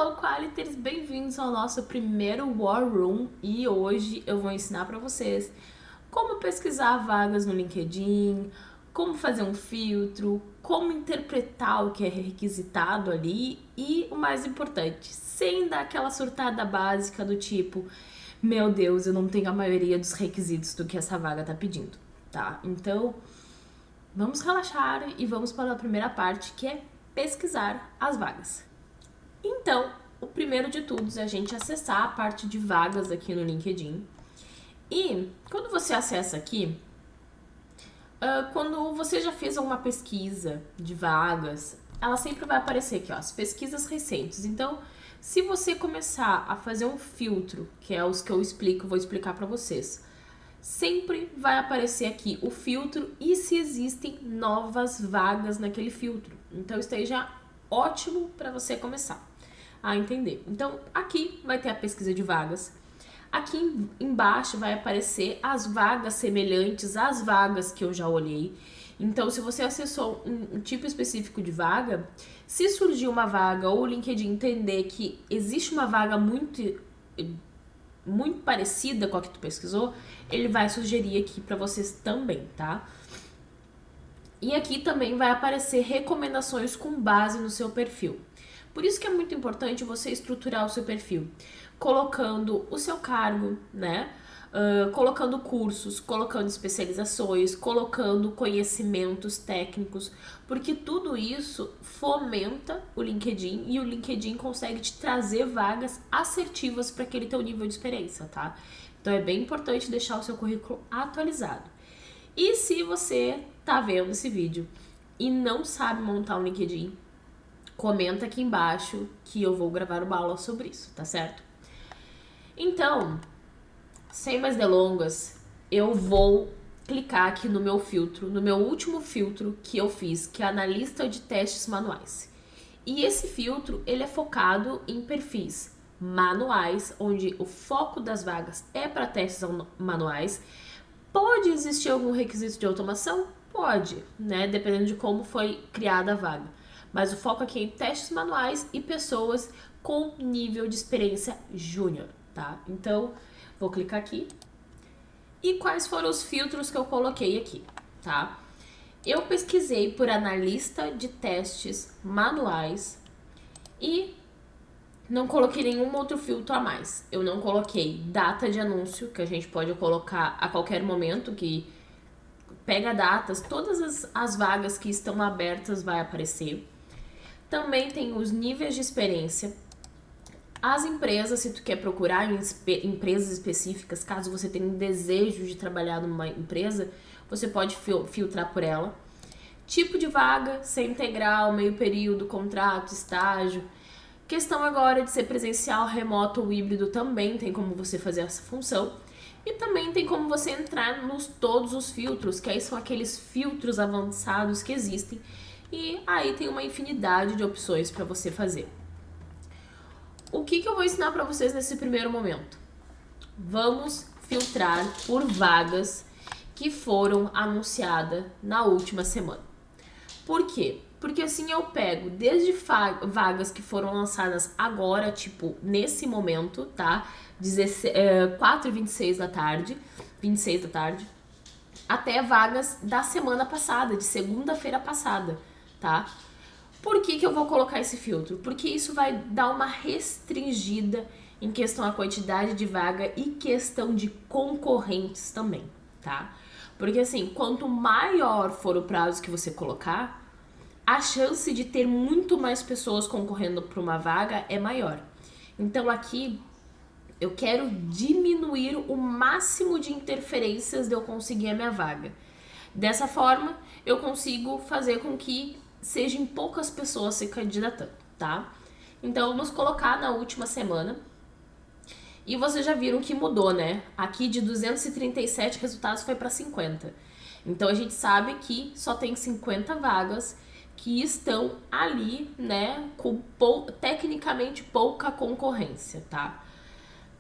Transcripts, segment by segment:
Hello, Qualiters! Bem-vindos ao nosso primeiro War Room e hoje eu vou ensinar para vocês como pesquisar vagas no LinkedIn, como fazer um filtro, como interpretar o que é requisitado ali e o mais importante, sem dar aquela surtada básica do tipo, meu Deus, eu não tenho a maioria dos requisitos do que essa vaga tá pedindo, tá? Então, vamos relaxar e vamos para a primeira parte, que é pesquisar as vagas. Então, o primeiro de tudo é a gente acessar a parte de vagas aqui no LinkedIn. E quando você acessa aqui, quando você já fez alguma pesquisa de vagas, ela sempre vai aparecer aqui, ó, as pesquisas recentes. Então, se você começar a fazer um filtro, que é os que eu explico, vou explicar para vocês, sempre vai aparecer aqui o filtro e se existem novas vagas naquele filtro. Então, esteja ótimo para você começar a entender. Então, aqui vai ter a pesquisa de vagas. Aqui embaixo vai aparecer as vagas semelhantes às vagas que eu já olhei. Então, se você acessou um tipo específico de vaga, se surgir uma vaga ou o LinkedIn entender que existe uma vaga muito parecida com a que tu pesquisou, ele vai sugerir aqui para vocês também, tá? E aqui também vai aparecer recomendações com base no seu perfil. Por isso que é muito importante você estruturar o seu perfil, colocando o seu cargo, né? Colocando cursos, colocando especializações, colocando conhecimentos técnicos, porque tudo isso fomenta o LinkedIn e o LinkedIn consegue te trazer vagas assertivas para aquele teu nível de experiência, tá? Então é bem importante deixar o seu currículo atualizado. E se você tá vendo esse vídeo e não sabe montar um LinkedIn, comenta aqui embaixo que eu vou gravar uma aula sobre isso, tá certo? Então, sem mais delongas, eu vou clicar aqui no meu filtro, no meu último filtro que eu fiz, que é analista de testes manuais. E esse filtro, ele é focado em perfis manuais, onde o foco das vagas é para testes manuais. Pode existir algum requisito de automação? Pode, né? Dependendo de como foi criada a vaga. Mas o foco aqui é em testes manuais e pessoas com nível de experiência júnior, tá? Então, vou clicar aqui. E quais foram os filtros que eu coloquei aqui, tá? Eu pesquisei por analista de testes manuais e não coloquei nenhum outro filtro a mais. Eu não coloquei data de anúncio, que a gente pode colocar a qualquer momento, que pega datas, todas as vagas que estão abertas vai aparecer. Também tem os níveis de experiência. As empresas, se tu quer procurar em empresas específicas, caso você tenha um desejo de trabalhar numa empresa, você pode filtrar por ela. Tipo de vaga, ser integral, meio período, contrato, estágio. Questão agora de ser presencial, remoto ou híbrido também tem como você fazer essa função. E também tem como você entrar nos todos os filtros, que aí são aqueles filtros avançados que existem. E aí tem uma infinidade de opções para você fazer. O que eu vou ensinar para vocês nesse primeiro momento? Vamos filtrar por vagas que foram anunciadas na última semana. Por quê? Porque assim eu pego desde vagas que foram lançadas agora, tipo, nesse momento, tá? 4h26 da tarde, 26 da tarde, até vagas da semana passada, de segunda-feira passada, tá? Por que eu vou colocar esse filtro? Porque isso vai dar uma restringida em questão à quantidade de vaga e questão de concorrentes também, tá? Porque assim, quanto maior for o prazo que você colocar, a chance de ter muito mais pessoas concorrendo para uma vaga é maior. Então aqui eu quero diminuir o máximo de interferências de eu conseguir a minha vaga. Dessa forma, eu consigo fazer com que sejam poucas pessoas se candidatando, tá? Então vamos colocar na última semana. E vocês já viram que mudou, né? Aqui de 237 resultados foi para 50. Então a gente sabe que só tem 50 vagas que estão ali, né, com tecnicamente pouca concorrência, tá?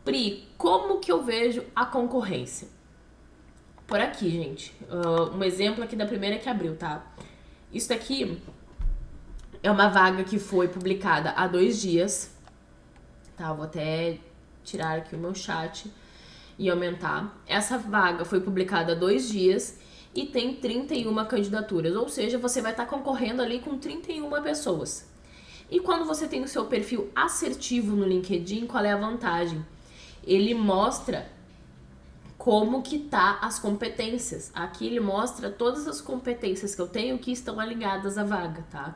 Pri, como que eu vejo a concorrência? Por aqui, gente. Um exemplo aqui da primeira que abriu, tá? Isso daqui é uma vaga que foi publicada há 2 dias. tá? Vou até tirar aqui o meu chat e aumentar. Essa vaga foi publicada há 2 dias e tem 31 candidaturas, ou seja, você vai estar concorrendo ali com 31 pessoas. E quando você tem o seu perfil assertivo no LinkedIn, qual é a vantagem? Ele mostra como que tá as competências. Aqui ele mostra todas as competências que eu tenho que estão alinhadas à vaga, tá?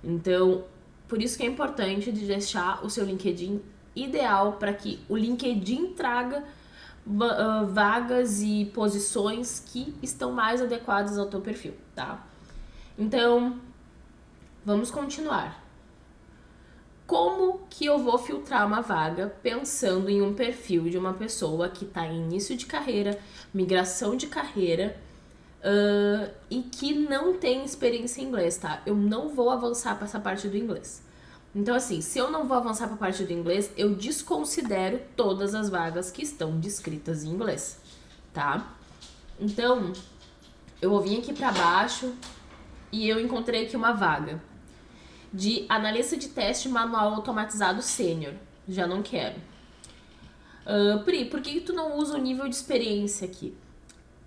Então, por isso que é importante de deixar o seu LinkedIn ideal para que o LinkedIn traga vagas e posições que estão mais adequadas ao teu perfil, tá? Então, vamos continuar. Como que eu vou filtrar uma vaga pensando em um perfil de uma pessoa que está em início de carreira, migração de carreira e que não tem experiência em inglês, tá? Eu não vou avançar para essa parte do inglês. Então, assim, se eu não vou avançar para a parte do inglês, eu desconsidero todas as vagas que estão descritas em inglês, tá? Então, eu vou vir aqui para baixo e eu encontrei aqui uma vaga de analista de teste manual automatizado sênior. Já não quero. Pri, por que tu não usa o nível de experiência aqui?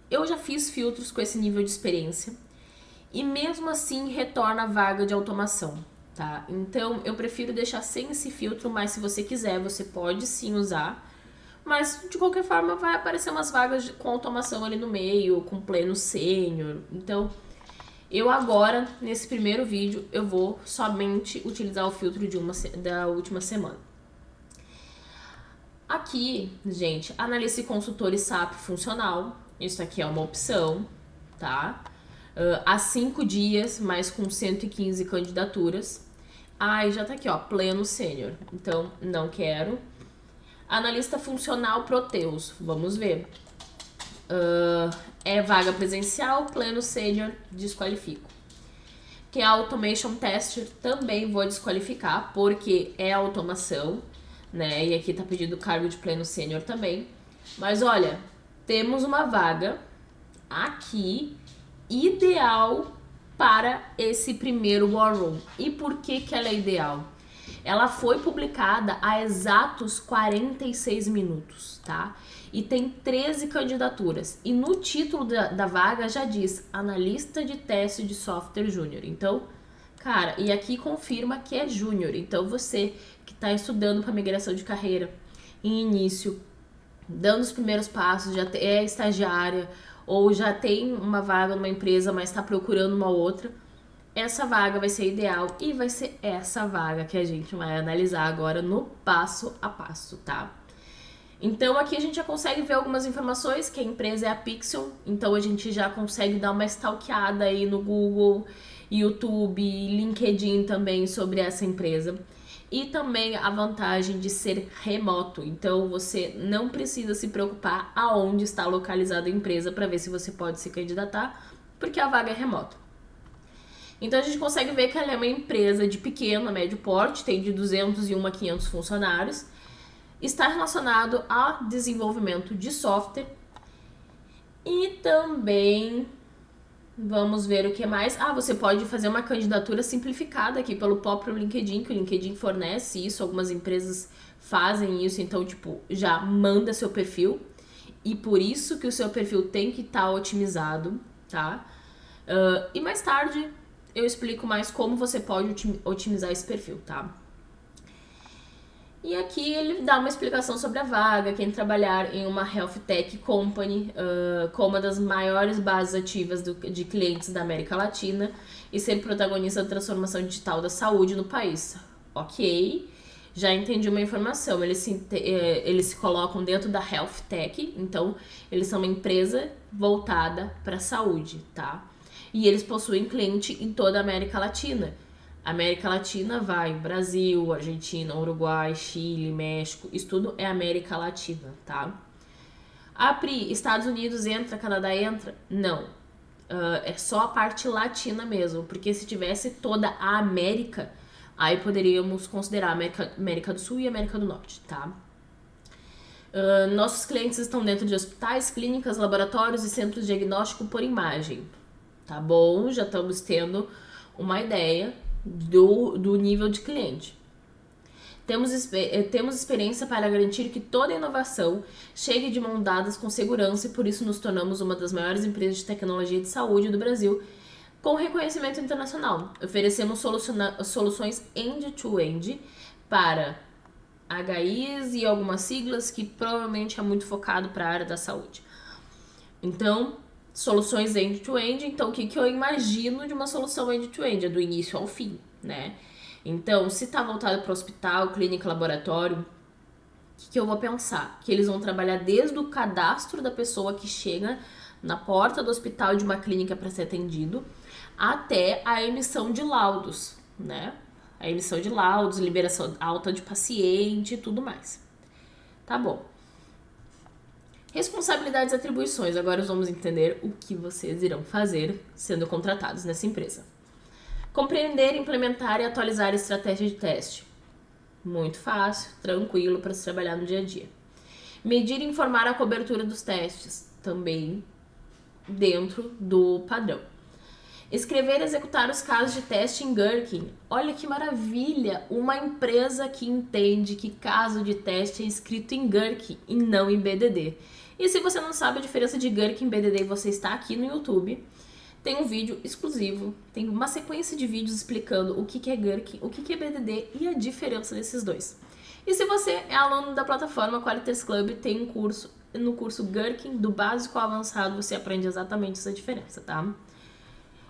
Eu já fiz filtros com esse nível de experiência e mesmo assim retorna a vaga de automação, tá? Então eu prefiro deixar sem esse filtro, mas se você quiser, você pode sim usar. Mas de qualquer forma vai aparecer umas vagas com automação ali no meio, com pleno sênior. Então eu agora, nesse primeiro vídeo, eu vou somente utilizar o filtro da última semana. Aqui, gente, analista e consultor e SAP funcional. Isso aqui é uma opção, tá? Há 5 dias, mas com 115 candidaturas. E já tá aqui, ó, pleno sênior. Então, não quero. Analista funcional Proteus, vamos ver. É vaga presencial, pleno sênior, desqualifico. Que é automation tester, também vou desqualificar, porque é automação, né? E aqui tá pedindo cargo de pleno sênior também. Mas olha, temos uma vaga aqui ideal para esse primeiro War Room. E por que que ela é ideal? Ela foi publicada há exatos 46 minutos, tá? E tem 13 candidaturas. E no título da vaga já diz analista de teste de software júnior. Então, cara, e aqui confirma que é júnior. Então, você que está estudando para migração de carreira em início, dando os primeiros passos, já é estagiária ou já tem uma vaga numa empresa, mas está procurando uma outra, essa vaga vai ser ideal e vai ser essa vaga que a gente vai analisar agora no passo a passo, tá? Então aqui a gente já consegue ver algumas informações, que a empresa é a Pixel, então a gente já consegue dar uma stalkeada aí no Google, YouTube, LinkedIn também sobre essa empresa. E também a vantagem de ser remoto, então você não precisa se preocupar aonde está localizada a empresa para ver se você pode se candidatar, porque a vaga é remota. Então a gente consegue ver que ela é uma empresa de pequeno a médio porte, tem de 201 a 500 funcionários, está relacionado a desenvolvimento de software e também vamos ver o que mais. Você pode fazer uma candidatura simplificada aqui pelo próprio LinkedIn, que o LinkedIn fornece isso, algumas empresas fazem isso, então tipo, já manda seu perfil e por isso que o seu perfil tem que estar otimizado, tá? E mais tarde eu explico mais como você pode otimizar esse perfil, tá? E aqui ele dá uma explicação sobre a vaga, quem trabalhar em uma Health Tech Company, com uma das maiores bases ativas de clientes da América Latina e ser protagonista da transformação digital da saúde no país. Ok, já entendi uma informação, eles se colocam dentro da Health Tech, então eles são uma empresa voltada para a saúde, tá? E eles possuem cliente em toda a América Latina. América Latina vai Brasil, Argentina, Uruguai, Chile, México, isso tudo é América Latina, tá? Pri, Estados Unidos entra, Canadá entra? Não, é só a parte latina mesmo, porque se tivesse toda a América, aí poderíamos considerar América do Sul e América do Norte, tá? Nossos clientes estão dentro de hospitais, clínicas, laboratórios e centros de diagnóstico por imagem, tá bom? Já estamos tendo uma ideia do nível de cliente. Temos experiência para garantir que toda inovação chegue de mãos dadas com segurança e por isso nos tornamos uma das maiores empresas de tecnologia de saúde do Brasil com reconhecimento internacional. Oferecemos soluções end-to-end para HIs e algumas siglas que provavelmente é muito focado para a área da saúde. Então, soluções end-to-end, então o que eu imagino de uma solução end-to-end? É do início ao fim, né? Então, se está voltado para hospital, clínica, laboratório, o que eu vou pensar? Que eles vão trabalhar desde o cadastro da pessoa que chega na porta do hospital de uma clínica para ser atendido, até a emissão de laudos, né? A emissão de laudos, liberação alta de paciente e tudo mais. Tá bom. Responsabilidades e atribuições. Agora vamos entender o que vocês irão fazer sendo contratados nessa empresa. Compreender, implementar e atualizar a estratégia de teste. Muito fácil, tranquilo para se trabalhar no dia a dia. Medir e informar a cobertura dos testes. Também dentro do padrão. Escrever e executar os casos de teste em Gherkin. Olha que maravilha! Uma empresa que entende que caso de teste é escrito em Gherkin e não em BDD. E se você não sabe a diferença de Gherkin e BDD e você está aqui no YouTube, tem um vídeo exclusivo, tem uma sequência de vídeos explicando o que é Gherkin, o que é BDD e a diferença desses dois. E se você é aluno da plataforma Qualiters Club, tem um curso, no curso Gherkin, do básico ao avançado, você aprende exatamente essa diferença, tá?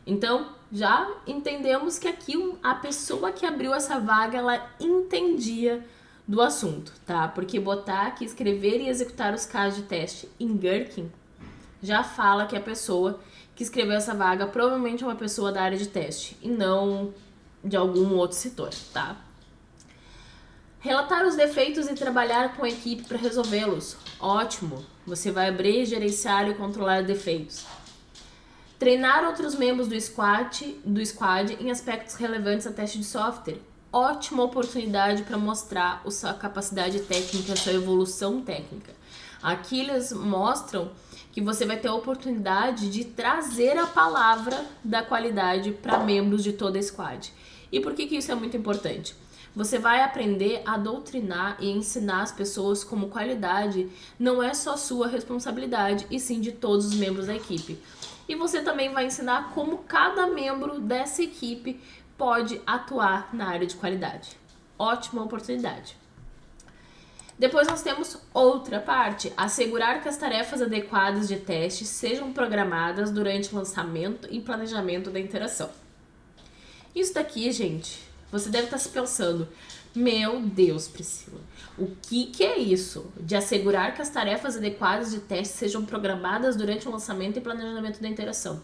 Então, já entendemos que aqui a pessoa que abriu essa vaga, ela entendia do assunto, tá? Porque botar aqui, escrever e executar os casos de teste em Gherkin, já fala que a pessoa que escreveu essa vaga provavelmente é uma pessoa da área de teste e não de algum outro setor, tá? Relatar os defeitos e trabalhar com a equipe para resolvê-los. Ótimo! Você vai abrir, gerenciar e controlar defeitos. Treinar outros membros do squad em aspectos relevantes a teste de software. Ótima oportunidade para mostrar a sua capacidade técnica, a sua evolução técnica. Aqui eles mostram que você vai ter a oportunidade de trazer a palavra da qualidade para membros de toda a squad. E por que isso é muito importante? Você vai aprender a doutrinar e ensinar as pessoas como qualidade não é só sua responsabilidade, e sim de todos os membros da equipe. E você também vai ensinar como cada membro dessa equipe pode atuar na área de qualidade. Ótima oportunidade. Depois nós temos outra parte, assegurar que as tarefas adequadas de teste sejam programadas durante o lançamento e planejamento da interação. Isso daqui, gente, você deve estar se pensando, meu Deus, Priscila, o que é isso? De assegurar que as tarefas adequadas de teste sejam programadas durante o lançamento e planejamento da interação.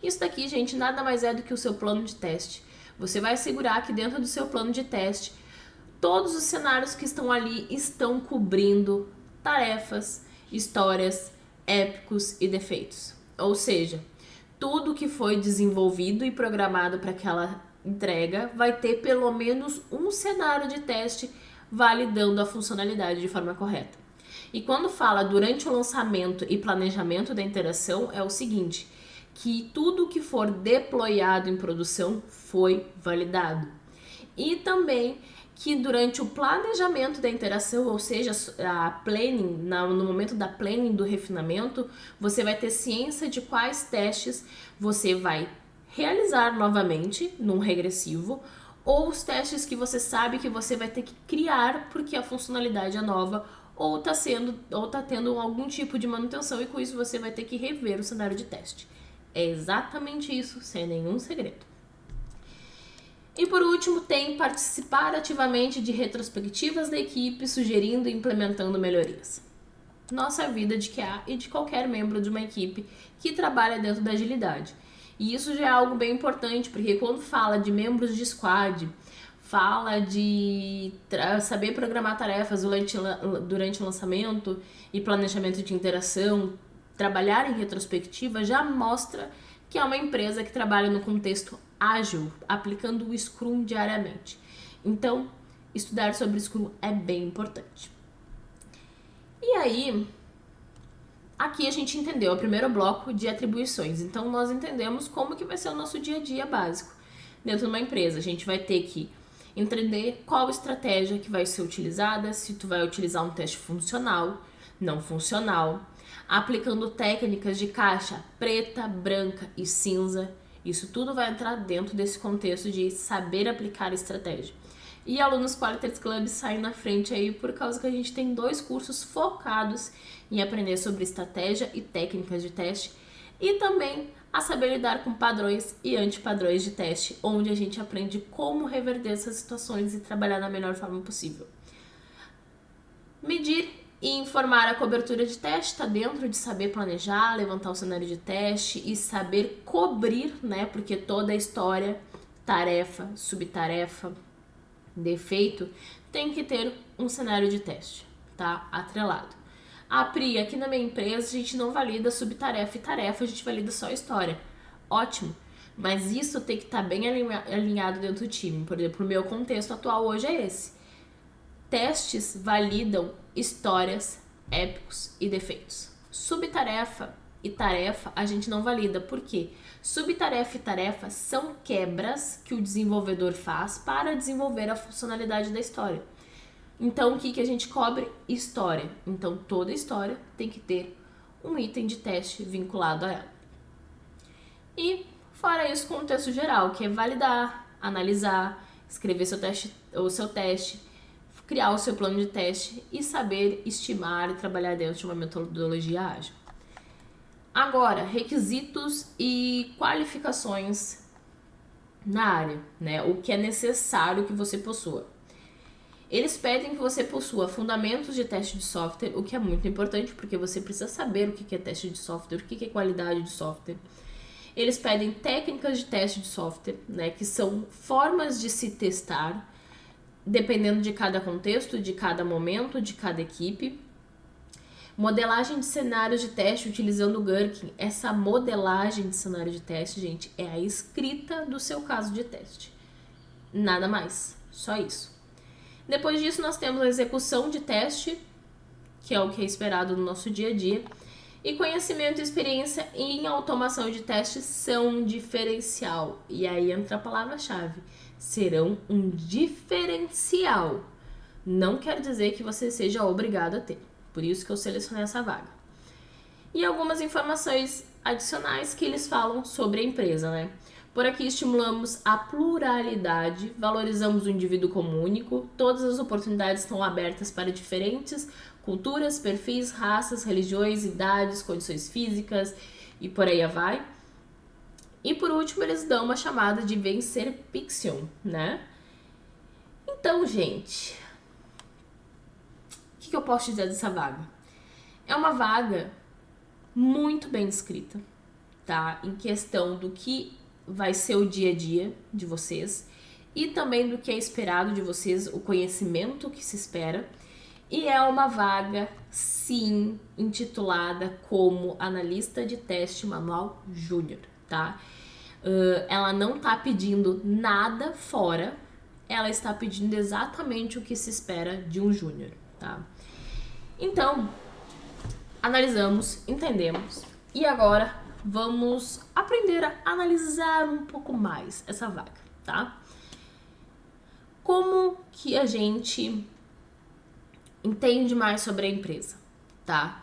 Isso daqui, gente, nada mais é do que o seu plano de teste. Você vai assegurar que dentro do seu plano de teste, todos os cenários que estão ali estão cobrindo tarefas, histórias, épicos e defeitos. Ou seja, tudo que foi desenvolvido e programado para aquela entrega vai ter pelo menos um cenário de teste validando a funcionalidade de forma correta. E quando fala durante o lançamento e planejamento da interação, é o seguinte, que tudo que for deployado em produção foi validado. E também que durante o planejamento da interação, ou seja, a planning, no momento da planning do refinamento, você vai ter ciência de quais testes você vai realizar novamente num regressivo, ou os testes que você sabe que você vai ter que criar porque a funcionalidade é nova, ou tá tendo algum tipo de manutenção, e com isso você vai ter que rever o cenário de teste. É exatamente isso, sem nenhum segredo. E por último, tem participar ativamente de retrospectivas da equipe, sugerindo e implementando melhorias. Nossa vida de QA e de qualquer membro de uma equipe que trabalha dentro da agilidade. E isso já é algo bem importante, porque quando fala de membros de squad, fala de saber programar tarefas durante o lançamento e planejamento de interação, trabalhar em retrospectiva, já mostra que é uma empresa que trabalha no contexto ágil, aplicando o Scrum diariamente. Então, estudar sobre Scrum é bem importante. E aí, aqui a gente entendeu o primeiro bloco de atribuições. Então, nós entendemos como que vai ser o nosso dia a dia básico dentro de uma empresa. A gente vai ter que Entender qual estratégia que vai ser utilizada, se tu vai utilizar um teste funcional, não funcional, aplicando técnicas de caixa preta, branca e cinza. Isso tudo vai entrar dentro desse contexto de saber aplicar estratégia. E alunos Qualiters Club saem na frente aí por causa que a gente tem 2 cursos focados em aprender sobre estratégia e técnicas de teste e também a saber lidar com padrões e antipadrões de teste, onde a gente aprende como reverter essas situações e trabalhar da melhor forma possível. Medir e informar a cobertura de teste está dentro de saber planejar, levantar o cenário de teste e saber cobrir, né? Porque toda a história, tarefa, subtarefa, defeito, tem que ter um cenário de teste, tá? Atrelado. A Pri, aqui na minha empresa, a gente não valida subtarefa e tarefa, a gente valida só a história. Ótimo, mas isso tem que estar bem alinhado dentro do time. Por exemplo, o meu contexto atual hoje é esse. Testes validam histórias, épicos e defeitos. Subtarefa e tarefa a gente não valida. Por quê? Subtarefa e tarefa são quebras que o desenvolvedor faz para desenvolver a funcionalidade da história. Então, o que a gente cobre? História. Então, toda história tem que ter um item de teste vinculado a ela. E, fora isso, contexto geral, que é validar, analisar, escrever o seu teste, criar o seu plano de teste e saber estimar e trabalhar dentro de uma metodologia ágil. Agora, requisitos e qualificações na área, né? O que é necessário que você possua. Eles pedem que você possua fundamentos de teste de software, o que é muito importante, porque você precisa saber o que é teste de software, o que é qualidade de software. Eles pedem técnicas de teste de software, né, que são formas de se testar, dependendo de cada contexto, de cada momento, de cada equipe. Modelagem de cenários de teste utilizando o Gherkin. Essa modelagem de cenário de teste, gente, é a escrita do seu caso de teste. Nada mais, só isso. Depois disso, nós temos a execução de teste, que é o que é esperado no nosso dia a dia. E conhecimento e experiência em automação de testes são um diferencial. E aí entra a palavra-chave. Serão um diferencial. Não quer dizer que você seja obrigado a ter. Por isso que eu selecionei essa vaga. E algumas informações adicionais que eles falam sobre a empresa, né? Por aqui estimulamos a pluralidade, valorizamos o indivíduo como único, todas as oportunidades estão abertas para diferentes culturas, perfis, raças, religiões, idades, condições físicas e por aí vai. E por último, eles dão uma chamada de vencer Pixion, né? Então, gente, o que eu posso dizer dessa vaga? É uma vaga muito bem descrita, tá? Em questão do que vai ser o dia a dia de vocês e também do que é esperado de vocês, o conhecimento que se espera. E é uma vaga, sim, intitulada como analista de teste manual júnior, tá? Ela não tá pedindo nada fora, ela está pedindo exatamente o que se espera de um júnior, tá? Então, analisamos, entendemos e agora vamos aprender a analisar um pouco mais essa vaga, tá? Como que a gente entende mais sobre a empresa, tá?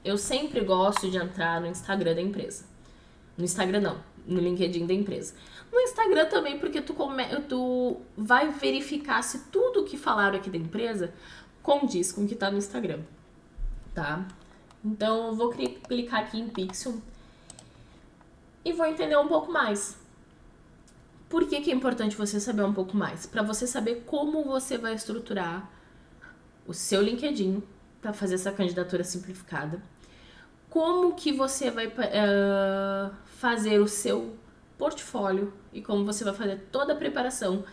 Eu sempre gosto de entrar no Instagram da empresa. No Instagram não, no LinkedIn da empresa. No Instagram também, porque tu vai verificar se tudo que falaram aqui da empresa condiz com o que tá no Instagram, tá? Então, eu vou clicar aqui em Pixion e vou entender um pouco mais. Por que é importante você saber um pouco mais? Para você saber como você vai estruturar o seu LinkedIn para fazer essa candidatura simplificada. Como que você vai fazer o seu portfólio e como você vai fazer toda a preparação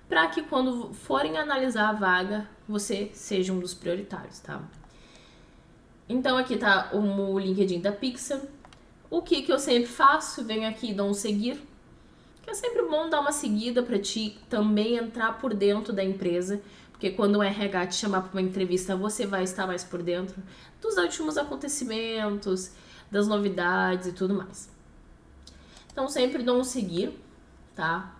para que quando forem analisar a vaga, você seja um dos prioritários, tá? Então aqui tá o LinkedIn da Pixar. O que eu sempre faço? Venho aqui e dou um seguir. Que é sempre bom dar uma seguida para ti também entrar por dentro da empresa. Porque quando o RH te chamar para uma entrevista, você vai estar mais por dentro dos últimos acontecimentos, das novidades e tudo mais. Então sempre dou um seguir, tá?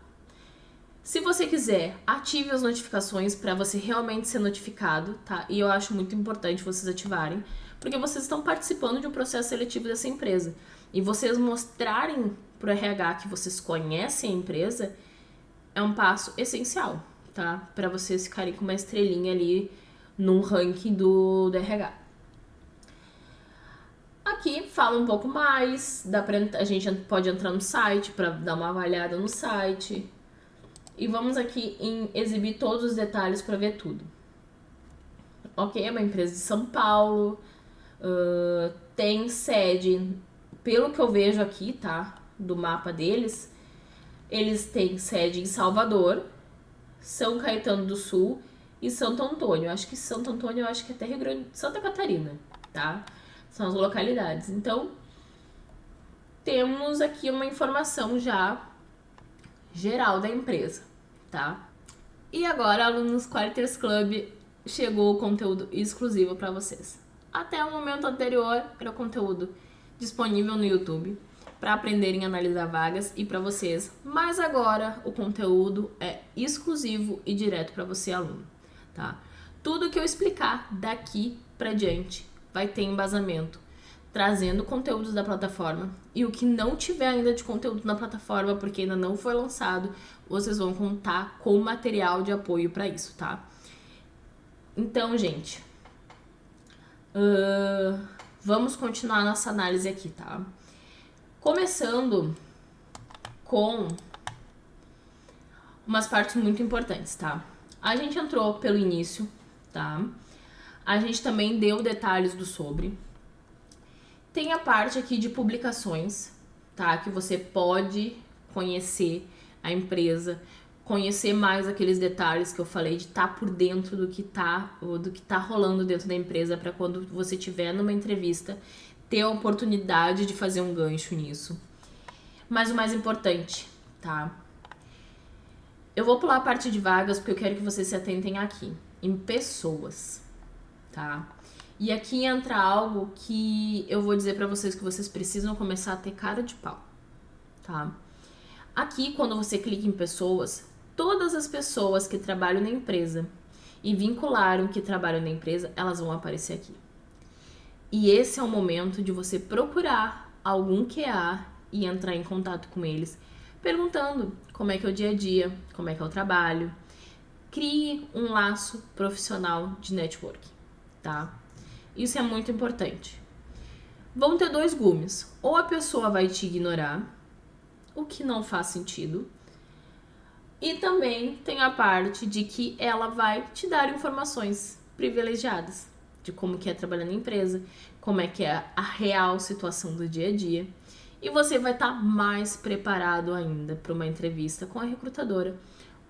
Se você quiser, ative as notificações para você realmente ser notificado, tá? E eu acho muito importante vocês ativarem, porque vocês estão participando de um processo seletivo dessa empresa. E vocês mostrarem pro RH que vocês conhecem a empresa é um passo essencial, tá? Para vocês ficarem com uma estrelinha ali no ranking do RH. Aqui fala um pouco mais, a gente pode entrar no site para dar uma avaliada no site. E vamos aqui em exibir todos os detalhes para ver tudo. Ok, é uma empresa de São Paulo, tem sede, pelo que eu vejo aqui, tá? Do mapa deles, eles têm sede em Salvador, São Caetano do Sul e Santo Antônio. Acho que Santo Antônio, acho que até Rio Grande, Santa Catarina, tá? São as localidades. Então, temos aqui uma informação já geral da empresa, tá? E agora, alunos Quarters Club, chegou o conteúdo exclusivo para vocês. Até o momento anterior, era o conteúdo disponível no YouTube para aprenderem a analisar vagas e para vocês, mas agora o conteúdo é exclusivo e direto para você, aluno, tá? Tudo que eu explicar daqui para diante vai ter embasamento, trazendo conteúdos da plataforma, e o que não tiver ainda de conteúdo na plataforma, porque ainda não foi lançado, vocês vão contar com material de apoio para isso, tá? Então, gente, vamos continuar nossa análise aqui, tá? Começando com umas partes muito importantes, tá? A gente entrou pelo início, tá? A gente também deu detalhes do sobre. Tem a parte aqui de publicações, tá? Que você pode conhecer a empresa, conhecer mais aqueles detalhes que eu falei de estar por dentro do que tá rolando dentro da empresa, para quando você estiver numa entrevista ter a oportunidade de fazer um gancho nisso. Mas o mais importante, tá? Eu vou pular a parte de vagas porque eu quero que vocês se atentem aqui, em pessoas, tá? E aqui entra algo que eu vou dizer pra vocês que vocês precisam começar a ter cara de pau, tá? Aqui, quando você clica em pessoas, todas as pessoas que trabalham na empresa e vincularam que trabalham na empresa, elas vão aparecer aqui. E esse é o momento de você procurar algum QA e entrar em contato com eles, perguntando como é que é o dia a dia, como é que é o trabalho. Crie um laço profissional de networking, tá? Isso é muito importante. Vão ter dois gumes. Ou a pessoa vai te ignorar, o que não faz sentido. E também tem a parte de que ela vai te dar informações privilegiadas de como que é trabalhar na empresa, como é que é a real situação do dia a dia. E você vai estar mais preparado ainda para uma entrevista com a recrutadora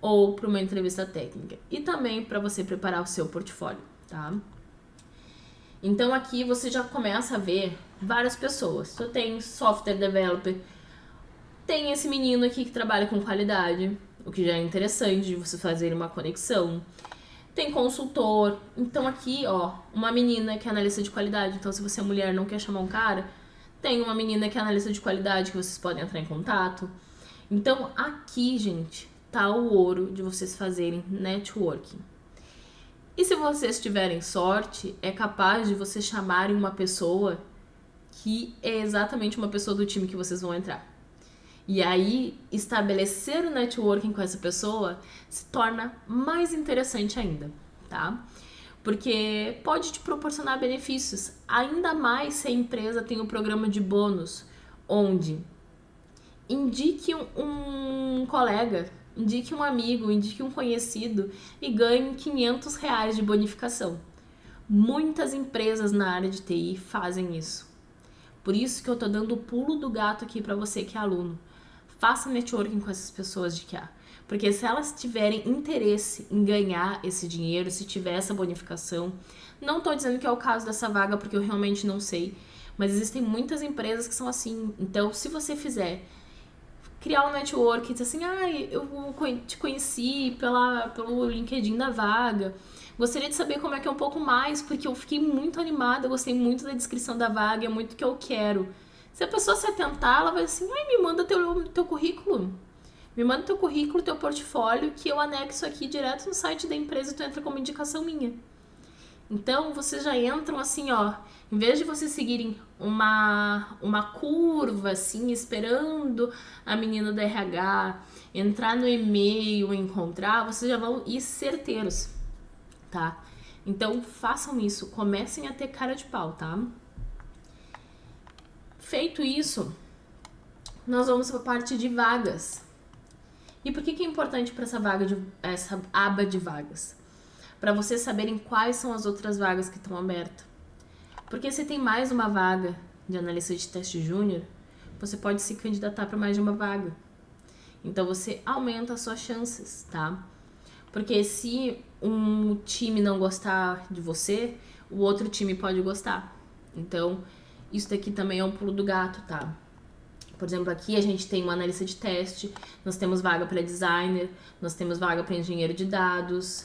ou para uma entrevista técnica. E também para você preparar o seu portfólio, tá? Então aqui você já começa a ver várias pessoas. Então tem software developer, tem esse menino aqui que trabalha com qualidade, o que já é interessante de você fazer uma conexão. Tem consultor. Então aqui, ó, uma menina que é analista de qualidade. Então se você é mulher e não quer chamar um cara, tem uma menina que é analista de qualidade que vocês podem entrar em contato. Então aqui, gente, tá o ouro de vocês fazerem networking. E se vocês tiverem sorte, é capaz de vocês chamarem uma pessoa que é exatamente uma pessoa do time que vocês vão entrar. E aí, estabelecer o networking com essa pessoa se torna mais interessante ainda, tá? Porque pode te proporcionar benefícios, ainda mais se a empresa tem um programa de bônus, onde indique um colega, indique um amigo, indique um conhecido e ganhe R$500 de bonificação. Muitas empresas na área de TI fazem isso. Por isso que eu tô dando o pulo do gato aqui para você que é aluno. Faça networking com essas pessoas de QA. Porque se elas tiverem interesse em ganhar esse dinheiro, se tiver essa bonificação, não tô dizendo que é o caso dessa vaga porque eu realmente não sei, mas existem muitas empresas que são assim. Então, se você fizer criar um network, dizer assim, eu te conheci pelo LinkedIn da vaga, gostaria de saber como é que é um pouco mais, porque eu fiquei muito animada, eu gostei muito da descrição da vaga, é muito o que eu quero. Se a pessoa se atentar, ela vai assim, me manda teu currículo, Me manda teu currículo, teu portfólio, que eu anexo aqui direto no site da empresa e tu entra como indicação minha. Então, vocês já entram assim, ó, em vez de vocês seguirem uma curva, assim, esperando a menina da RH entrar no e-mail, encontrar, vocês já vão ir certeiros, tá? Então, façam isso, comecem a ter cara de pau, tá? Feito isso, nós vamos para a parte de vagas. E por que é importante para essa aba de vagas? Para vocês saberem quais são as outras vagas que estão abertas. Porque se tem mais uma vaga de analista de teste júnior, você pode se candidatar para mais de uma vaga. Então você aumenta as suas chances, tá? Porque se um time não gostar de você, o outro time pode gostar. Então, isso daqui também é um pulo do gato, tá? Por exemplo, aqui a gente tem uma analista de teste, nós temos vaga para designer, nós temos vaga para engenheiro de dados,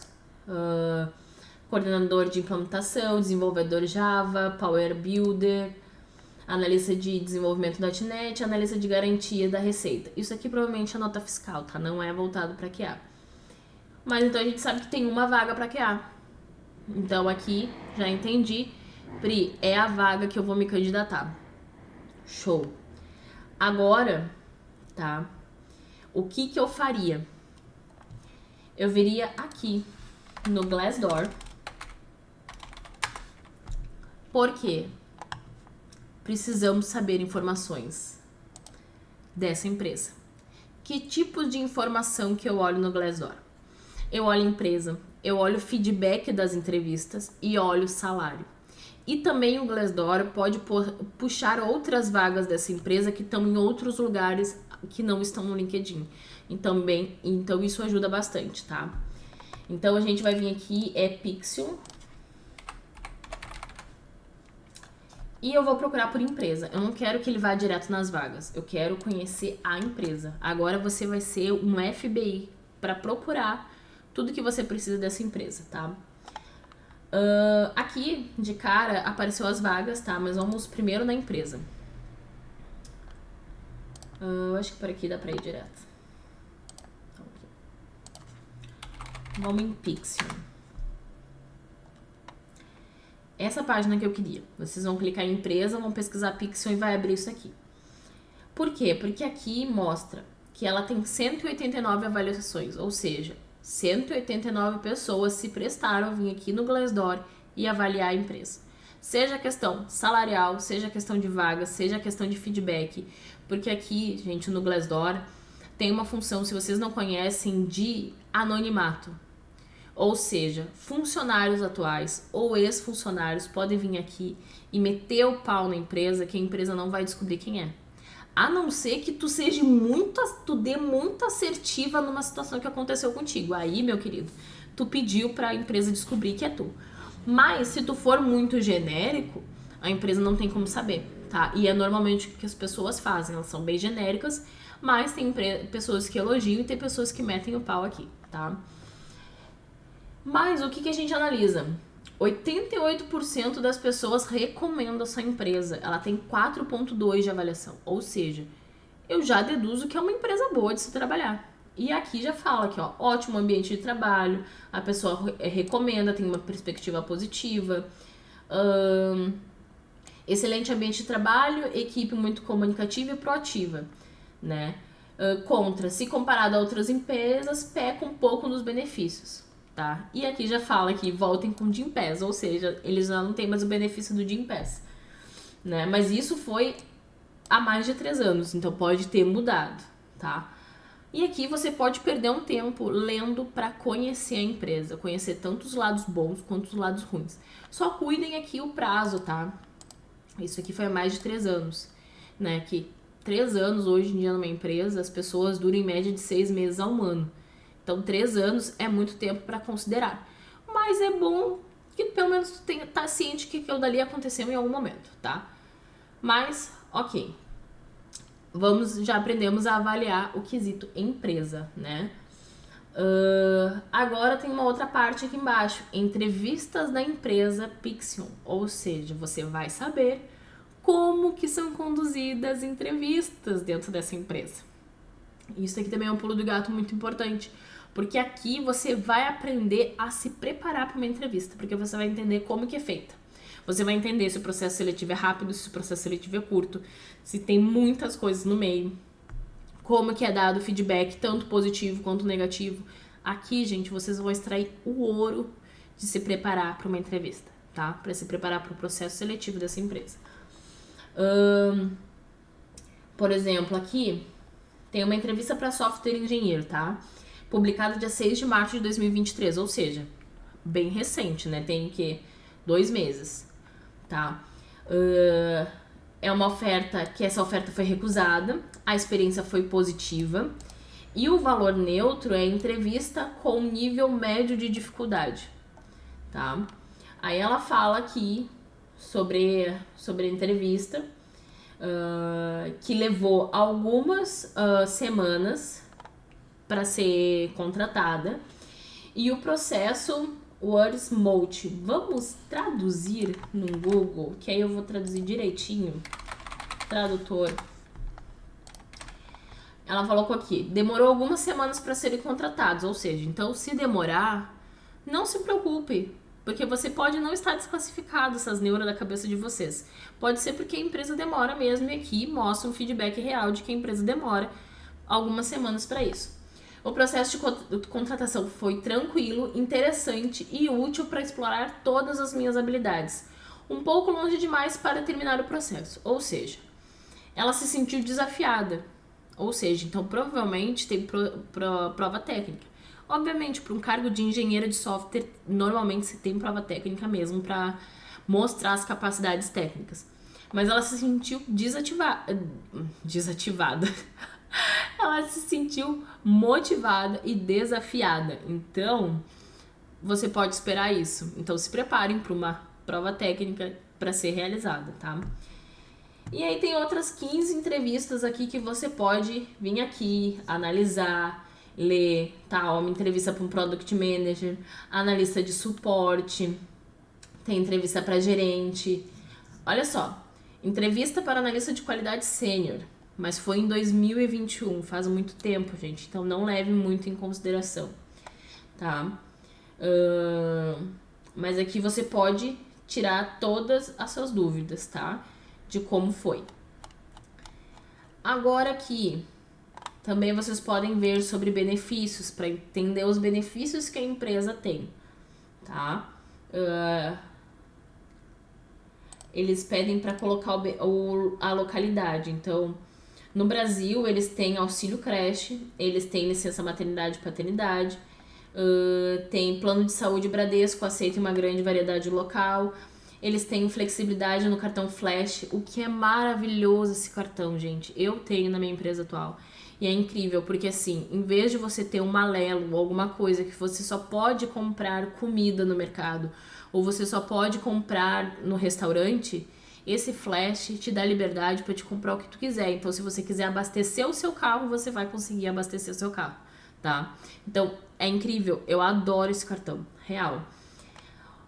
coordenador de implementação, desenvolvedor Java, Power Builder, analista de desenvolvimento .NET, analista de garantia da receita. Isso aqui provavelmente é nota fiscal, tá? Não é voltado para QA. Mas então a gente sabe que tem uma vaga para QA. Então aqui, já entendi, Pri, é a vaga que eu vou me candidatar. Show! Agora, tá? O que eu faria? Eu viria aqui no Glassdoor. Por quê? Precisamos saber informações dessa empresa. Que tipo de informação que eu olho no Glassdoor? Eu olho empresa, eu olho feedback das entrevistas e olho salário. E também o Glassdoor pode puxar outras vagas dessa empresa que estão em outros lugares que não estão no LinkedIn. Então isso ajuda bastante, tá? Então a gente vai vir aqui, Pixium. E eu vou procurar por empresa. Eu não quero que ele vá direto nas vagas. Eu quero conhecer a empresa. Agora você vai ser um FBI para procurar tudo que você precisa dessa empresa, tá? Aqui, de cara, apareceu as vagas, tá? Mas vamos primeiro na empresa. Acho que por aqui dá pra ir direto. Okay. Vamos em Pixium. Essa página que eu queria. Vocês vão clicar em empresa, vão pesquisar Pixium e vai abrir isso aqui. Por quê? Porque aqui mostra que ela tem 189 avaliações, ou seja, 189 pessoas se prestaram a vir aqui no Glassdoor e avaliar a empresa. Seja questão salarial, seja questão de vaga, seja questão de feedback. Porque aqui, gente, no Glassdoor tem uma função, se vocês não conhecem, de anonimato. Ou seja, funcionários atuais ou ex-funcionários podem vir aqui e meter o pau na empresa que a empresa não vai descobrir quem é. A não ser que tu dê muito assertiva numa situação que aconteceu contigo. Aí, meu querido, tu pediu pra empresa descobrir que é tu. Mas, se tu for muito genérico, a empresa não tem como saber, tá? E é normalmente o que as pessoas fazem. Elas são bem genéricas, mas tem pessoas que elogiam e tem pessoas que metem o pau aqui, tá? Mas, o que a gente analisa? 88% das pessoas recomendam a sua empresa. Ela tem 4.2 de avaliação. Ou seja, eu já deduzo que é uma empresa boa de se trabalhar. E aqui já fala que, ó, ótimo ambiente de trabalho, a pessoa recomenda, tem uma perspectiva positiva, excelente ambiente de trabalho, equipe muito comunicativa e proativa, né? Se comparado a outras empresas, peca um pouco nos benefícios. Tá? E aqui já fala que voltem com o Gympass, ou seja, eles já não têm mais o benefício do Gympass, né? Mas isso foi há mais de 3 anos, então pode ter mudado, tá? E aqui você pode perder um tempo lendo para conhecer a empresa, conhecer tanto os lados bons quanto os lados ruins. Só cuidem aqui o prazo, tá? Isso aqui foi há mais de 3 anos, né? Que 3 anos hoje em dia numa empresa, as pessoas duram em média de 6 meses a 1 ano. Então, 3 anos é muito tempo para considerar. Mas é bom que pelo menos tu tá ciente que aquilo dali aconteceu em algum momento, tá? Mas, ok. Já aprendemos a avaliar o quesito empresa, né? Agora tem uma outra parte aqui embaixo. Entrevistas da empresa Pixium. Ou seja, você vai saber como que são conduzidas entrevistas dentro dessa empresa. Isso aqui também é um pulo do gato muito importante, porque aqui você vai aprender a se preparar para uma entrevista, porque você vai entender como que é feita. Você vai entender se o processo seletivo é rápido, se o processo seletivo é curto, se tem muitas coisas no meio, como que é dado o feedback, tanto positivo quanto negativo. Aqui, gente, vocês vão extrair o ouro de se preparar para uma entrevista, tá? Para se preparar para o processo seletivo dessa empresa. Por exemplo, aqui tem uma entrevista para software engenheiro, tá? Publicada dia 6 de março de 2023, ou seja, bem recente, né? Tem que 2 meses, tá? É uma oferta que essa oferta foi recusada, a experiência foi positiva e o valor neutro é entrevista com nível médio de dificuldade, tá? Aí ela fala aqui sobre a entrevista, que levou algumas semanas para ser contratada e o processo WordSmart. Vamos traduzir no Google, que aí eu vou traduzir direitinho. Tradutor. Ela colocou aqui, demorou algumas semanas para serem contratados, ou seja, então se demorar, não se preocupe, porque você pode não estar desclassificado essas neuras da cabeça de vocês. Pode ser porque a empresa demora mesmo e aqui mostra um feedback real de que a empresa demora algumas semanas para isso. O processo de contratação foi tranquilo, interessante e útil para explorar todas as minhas habilidades. Um pouco longe demais para terminar o processo, ou seja, ela se sentiu desafiada. Ou seja, então provavelmente tem prova técnica. Obviamente, para um cargo de engenheira de software, normalmente se tem prova técnica mesmo para mostrar as capacidades técnicas. Mas ela se sentiu desativada. Ela se sentiu motivada e desafiada. Então, você pode esperar isso. Então, se preparem para uma prova técnica para ser realizada, tá? E aí tem outras 15 entrevistas aqui que você pode vir aqui, analisar, ler, tá? Uma entrevista para um Product Manager, analista de suporte, tem entrevista para gerente. Olha só, entrevista para analista de qualidade sênior, mas foi em 2021, faz muito tempo, gente, então não leve muito em consideração, tá? Mas aqui você pode tirar todas as suas dúvidas, tá? De como foi. Agora aqui, também vocês podem ver sobre benefícios, para entender os benefícios que a empresa tem, tá? Eles pedem para colocar a localidade. Então, no Brasil, eles têm auxílio creche, eles têm licença maternidade e paternidade, tem plano de saúde Bradesco, aceita uma grande variedade local. Eles têm flexibilidade no cartão Flash, o que é maravilhoso esse cartão, gente. Eu tenho na minha empresa atual. E é incrível, porque assim, em vez de você ter um Malelo ou alguma coisa que você só pode comprar comida no mercado, ou você só pode comprar no restaurante, esse Flash te dá liberdade para te comprar o que tu quiser. Então, se você quiser abastecer o seu carro, você vai conseguir abastecer o seu carro, tá? Então, é incrível. Eu adoro esse cartão, real.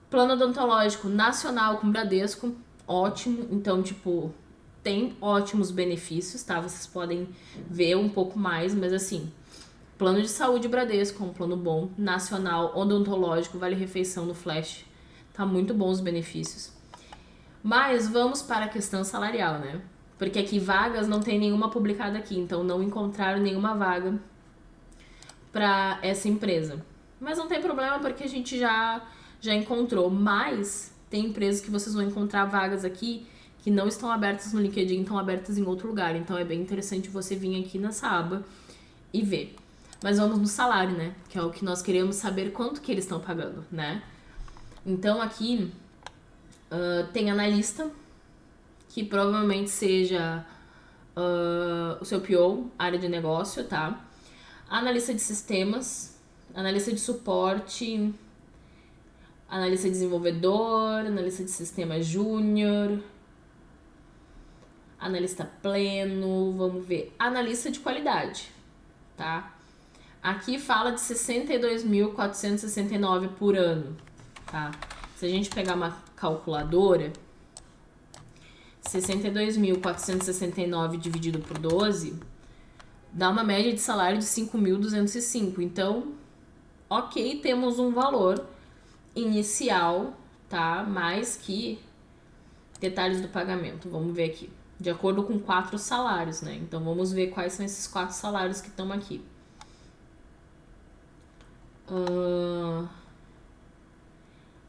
Plano odontológico nacional com Bradesco, ótimo. Então, tipo, tem ótimos benefícios, tá? Vocês podem ver um pouco mais, mas assim, plano de saúde Bradesco, um plano bom. Nacional odontológico, vale refeição no Flash. Tá muito bom os benefícios. Mas vamos para a questão salarial, né? Porque aqui vagas não tem nenhuma publicada aqui, então não encontraram nenhuma vaga para essa empresa. Mas não tem problema porque a gente já encontrou, mas tem empresas que vocês vão encontrar vagas aqui que não estão abertas no LinkedIn, estão abertas em outro lugar. Então é bem interessante você vir aqui nessa aba e ver. Mas vamos no salário, né? Que é o que nós queremos saber quanto que eles estão pagando, né? Então aqui tem analista, que provavelmente seja o seu PO, área de negócio, tá? Analista de sistemas, analista de suporte, analista desenvolvedor, analista de sistema júnior, analista pleno, vamos ver, analista de qualidade, tá? Aqui fala de 62.469 por ano, tá? Se a gente pegar uma calculadora, 62.469 dividido por 12, dá uma média de salário de 5.205. Então, ok, temos um valor inicial, tá? Mais que detalhes do pagamento. Vamos ver aqui. De acordo com 4 salários, né? Então, vamos ver quais são esses 4 salários que estão aqui.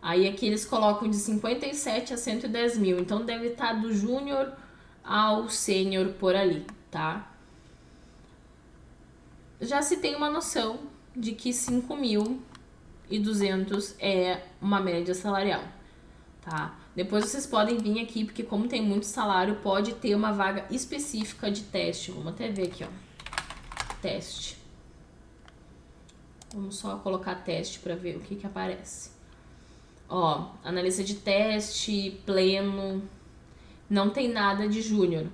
Aí aqui eles colocam de 57 a 110 mil. Então, deve estar do júnior ao sênior por ali, tá? Já se tem uma noção de que 5.200 é uma média salarial, tá? Depois vocês podem vir aqui, porque como tem muito salário, pode ter uma vaga específica de teste. Vamos até ver aqui, ó. Teste. Vamos só colocar teste para ver o que aparece. Ó, analista de teste, pleno, não tem nada de júnior.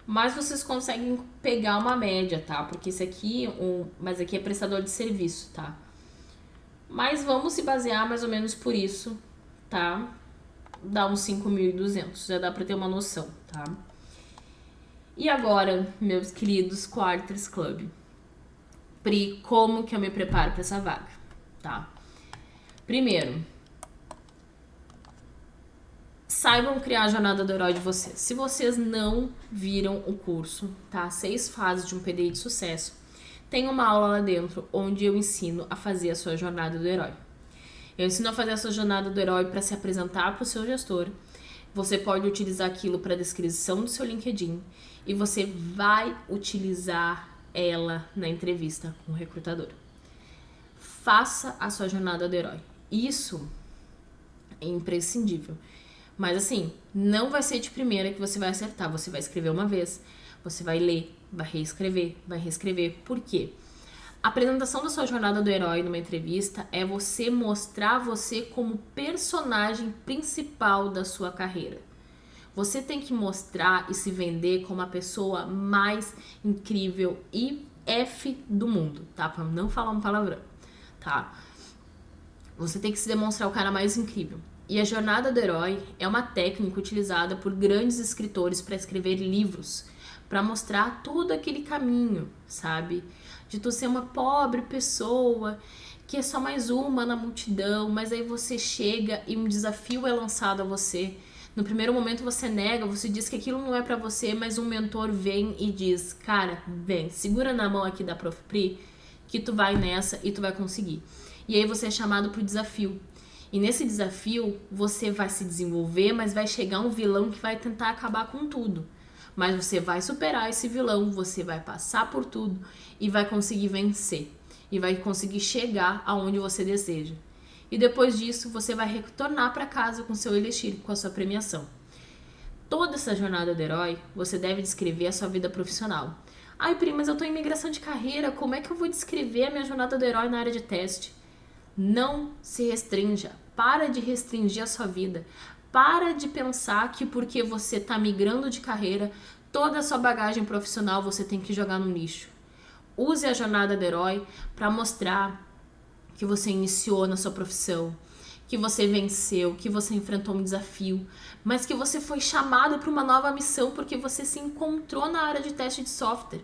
Mas vocês conseguem pegar uma média, tá? Porque esse aqui, mas aqui é prestador de serviço, tá? Mas vamos se basear mais ou menos por isso, tá? Dá uns 5.200, já dá pra ter uma noção, tá? E agora, meus queridos Quarters Club, Pri, como que eu me preparo pra essa vaga, tá? Primeiro, saibam criar a jornada do herói de vocês. Se vocês não viram o curso, tá? 6 fases de um PDI de sucesso. Tem uma aula lá dentro onde eu ensino a fazer a sua jornada do herói. Eu ensino a fazer a sua jornada do herói para se apresentar para o seu gestor. Você pode utilizar aquilo para descrição do seu LinkedIn e você vai utilizar ela na entrevista com o recrutador. Faça a sua jornada do herói. Isso é imprescindível. Mas assim, não vai ser de primeira que você vai acertar. Você vai escrever uma vez, você vai ler, vai reescrever. Por quê? A apresentação da sua jornada do herói numa entrevista é você mostrar você como personagem principal da sua carreira. Você tem que mostrar e se vender como a pessoa mais incrível e F do mundo, tá? Pra não falar um palavrão, tá? Você tem que se demonstrar o cara mais incrível. E a jornada do herói é uma técnica utilizada por grandes escritores para escrever livros, para mostrar todo aquele caminho, sabe? De tu ser uma pobre pessoa, que é só mais uma na multidão, mas aí você chega e um desafio é lançado a você. No primeiro momento você nega, você diz que aquilo não é para você, mas um mentor vem e diz, cara, vem, segura na mão aqui da Prof. Pri, que tu vai nessa e tu vai conseguir. E aí você é chamado pro desafio. E nesse desafio, você vai se desenvolver, mas vai chegar um vilão que vai tentar acabar com tudo. Mas você vai superar esse vilão, você vai passar por tudo e vai conseguir vencer. E vai conseguir chegar aonde você deseja. E depois disso, você vai retornar para casa com seu elixir, com a sua premiação. Toda essa jornada do herói, você deve descrever a sua vida profissional. Ai, Pri, mas eu tô em migração de carreira, como é que eu vou descrever a minha jornada do herói na área de teste? Não se restrinja, para de restringir a sua vida, para de pensar que porque você está migrando de carreira, toda a sua bagagem profissional você tem que jogar no lixo. Use a jornada do herói para mostrar que você iniciou na sua profissão, que você venceu, que você enfrentou um desafio, mas que você foi chamado para uma nova missão porque você se encontrou na área de teste de software.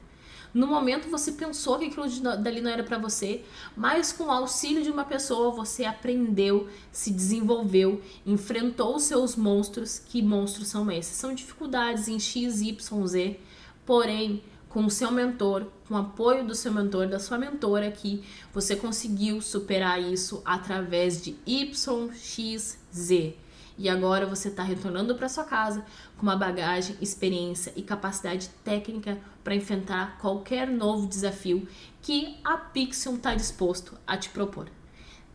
No momento você pensou que aquilo dali não era para você, mas com o auxílio de uma pessoa você aprendeu, se desenvolveu, enfrentou os seus monstros. Que monstros são esses? São dificuldades em X, Y, Z, porém com o seu mentor, com o apoio do seu mentor, da sua mentora aqui, você conseguiu superar isso através de Y, X, Z. E agora você está retornando para sua casa com uma bagagem, experiência e capacidade técnica para enfrentar qualquer novo desafio que a Pixium está disposto a te propor.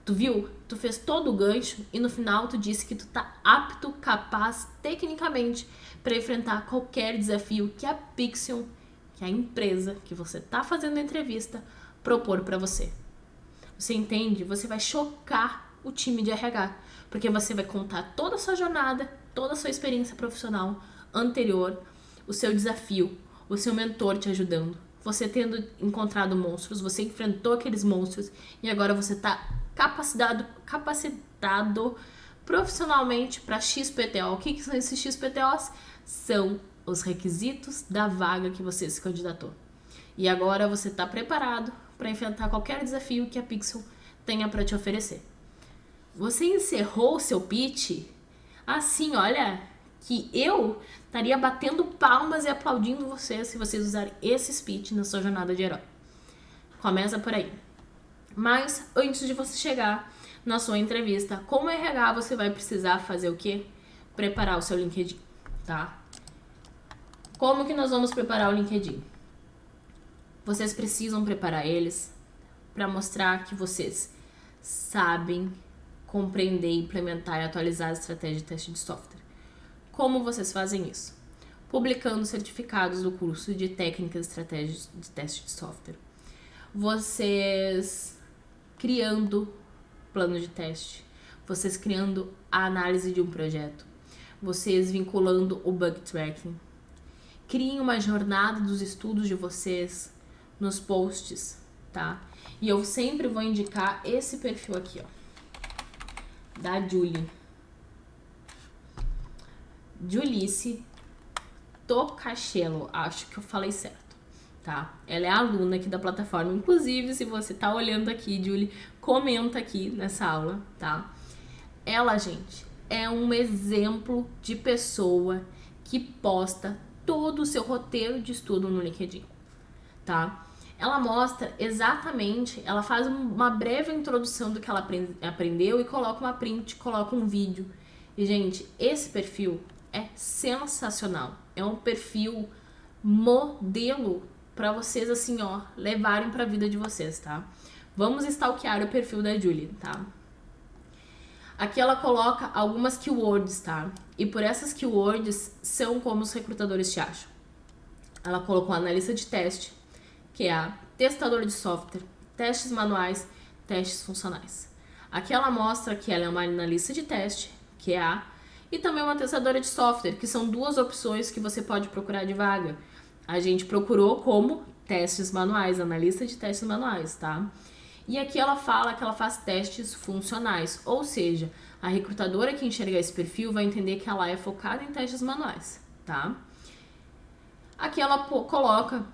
Tu viu? Tu fez todo o gancho e no final tu disse que tu tá apto, capaz, tecnicamente, para enfrentar qualquer desafio que a Pixium, que é a empresa que você está fazendo a entrevista, propor para você. Você entende? Você vai chocar o time de RH, porque você vai contar toda a sua jornada, toda a sua experiência profissional anterior, o seu desafio, o seu mentor te ajudando, você tendo encontrado monstros, você enfrentou aqueles monstros e agora você está capacitado profissionalmente para XPTO. O que são esses XPTOs? São os requisitos da vaga que você se candidatou. E agora você está preparado para enfrentar qualquer desafio que a Pixel tenha para te oferecer. Você encerrou o seu pitch assim, olha, que eu estaria batendo palmas e aplaudindo vocês se vocês usarem esse speech na sua jornada de herói. Começa por aí. Mas antes de você chegar na sua entrevista, como RH, você vai precisar fazer o quê? Preparar o seu LinkedIn, tá? Como que nós vamos preparar o LinkedIn? Vocês precisam preparar eles para mostrar que vocês sabem compreender, implementar e atualizar a estratégia de teste de software. Como vocês fazem isso? Publicando certificados do curso de técnicas e estratégias de teste de software. Vocês criando plano de teste. Vocês criando a análise de um projeto. Vocês vinculando o bug tracking. Criem uma jornada dos estudos de vocês nos posts, tá? E eu sempre vou indicar esse perfil aqui, ó, da Julie. Julice Tocachelo, acho que eu falei certo, tá? Ela é aluna aqui da plataforma. Inclusive, se você tá olhando aqui, Julie, comenta aqui nessa aula, tá? Ela, gente, é um exemplo de pessoa que posta todo o seu roteiro de estudo no LinkedIn, tá? Ela mostra exatamente, ela faz uma breve introdução do que ela aprendeu e coloca uma print, coloca um vídeo. E, gente, esse perfil é sensacional. É um perfil modelo para vocês, assim, ó, levarem para a vida de vocês, tá? Vamos stalkear o perfil da Julie, tá? Aqui ela coloca algumas keywords, tá? E por essas keywords são como os recrutadores te acham. Ela colocou analista de teste, que é a testador de software, testes manuais, testes funcionais. Aqui ela mostra que ela é uma analista de teste, que é a, e também uma testadora de software, que são duas opções que você pode procurar de vaga. A gente procurou como testes manuais, analista de testes manuais, tá? E aqui ela fala que ela faz testes funcionais, ou seja, a recrutadora que enxergar esse perfil vai entender que ela é focada em testes manuais, tá? Aqui ela coloca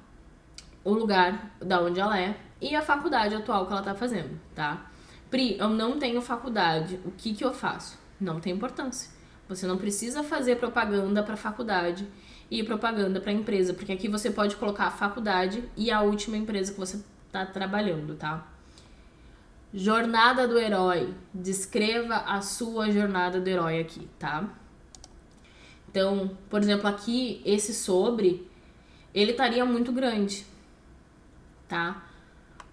o lugar da onde ela é e a faculdade atual que ela tá fazendo, tá? Pri, eu não tenho faculdade, o que eu faço? Não tem importância. Você não precisa fazer propaganda para faculdade e propaganda para empresa, porque aqui você pode colocar a faculdade e a última empresa que você tá trabalhando, tá? Jornada do herói. Descreva a sua jornada do herói aqui, tá? Então, por exemplo, aqui, esse sobre, ele estaria muito grande, tá?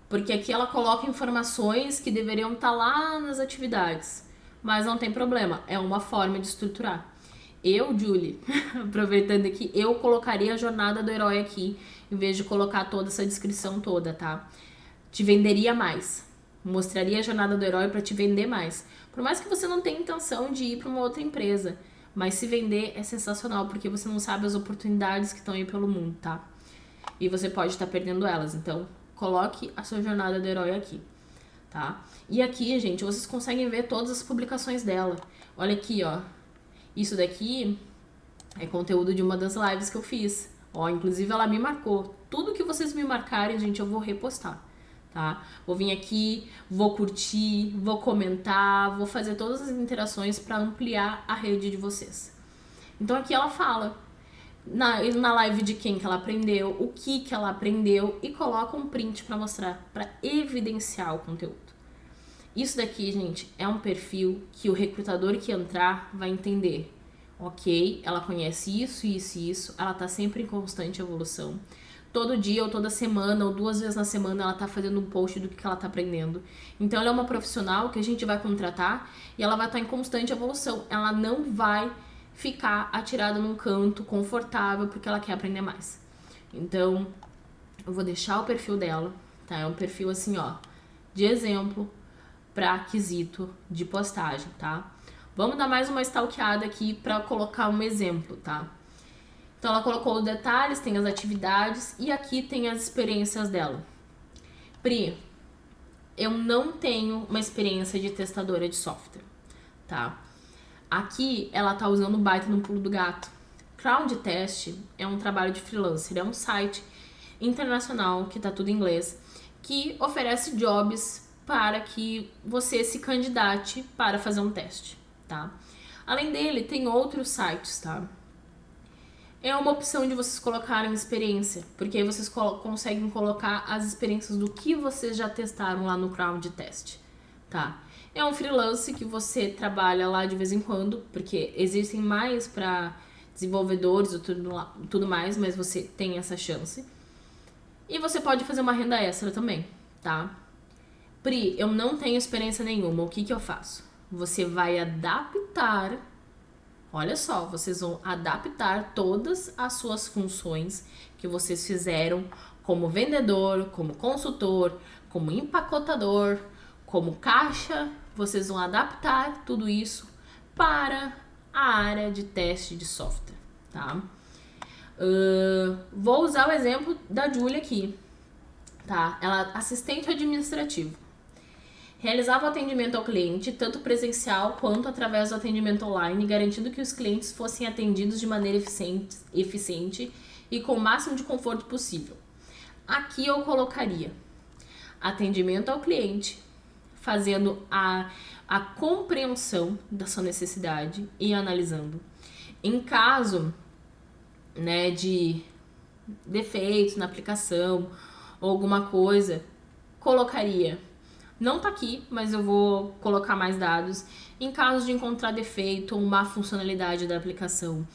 Porque aqui ela coloca informações que deveriam estar lá nas atividades, mas não tem problema, é uma forma de estruturar. Eu, Julie, aproveitando aqui, eu colocaria a jornada do herói aqui, em vez de colocar toda essa descrição toda, tá? Te venderia mais, mostraria a jornada do herói para te vender mais. Por mais que você não tenha intenção de ir para uma outra empresa, mas se vender é sensacional, porque você não sabe as oportunidades que estão aí pelo mundo, tá? E você pode estar perdendo elas, então coloque a sua jornada do herói aqui, tá? E aqui, gente, vocês conseguem ver todas as publicações dela. Olha aqui, ó. Isso daqui é conteúdo de uma das lives que eu fiz. Ó, inclusive ela me marcou. Tudo que vocês me marcarem, gente, eu vou repostar, tá? Vou vir aqui, vou curtir, vou comentar, vou fazer todas as interações para ampliar a rede de vocês. Então aqui ela fala na live de quem que ela aprendeu, o que ela aprendeu e coloca um print para mostrar, para evidenciar o conteúdo. Isso daqui, gente, é um perfil que o recrutador que entrar vai entender. Ok, ela conhece isso, isso e isso, ela tá sempre em constante evolução. Todo dia ou toda semana ou 2 vezes na semana ela tá fazendo um post do que ela tá aprendendo. Então ela é uma profissional que a gente vai contratar e ela vai estar em constante evolução. Ela não vai ficar atirada num canto confortável porque ela quer aprender mais. Então eu vou deixar o perfil dela, tá? É um perfil assim, ó, de exemplo para quesito de postagem, tá? Vamos dar mais uma stalkeada aqui para colocar um exemplo, tá? Então ela colocou os detalhes, tem as atividades e aqui tem as experiências dela. Pri, eu não tenho uma experiência de testadora de software, tá? Aqui ela tá usando o baita no pulo do gato. Crowd Test é um trabalho de freelancer, é um site internacional, que tá tudo em inglês, que oferece jobs para que você se candidate para fazer um teste, tá? Além dele, tem outros sites, tá? É uma opção de vocês colocarem experiência, porque aí vocês conseguem colocar as experiências do que vocês já testaram lá no Crowd Test, tá? É um freelance que você trabalha lá de vez em quando, porque existem mais para desenvolvedores e tudo mais, mas você tem essa chance. E você pode fazer uma renda extra também, tá? Pri, eu não tenho experiência nenhuma, o que eu faço? Você vai adaptar, olha só, vocês vão adaptar todas as suas funções que vocês fizeram como vendedor, como consultor, como empacotador, como caixa, vocês vão adaptar tudo isso para a área de teste de software, tá? Vou usar o exemplo da Julia aqui, tá? Ela é assistente administrativo. Realizava o atendimento ao cliente, tanto presencial quanto através do atendimento online, garantindo que os clientes fossem atendidos de maneira eficiente e com o máximo de conforto possível. Aqui eu colocaria atendimento ao cliente, fazendo a compreensão da sua necessidade e analisando. Em caso, né, de defeitos na aplicação ou alguma coisa, colocaria. Não tá aqui, mas eu vou colocar mais dados. Em caso de encontrar defeito ou má funcionalidade da aplicação,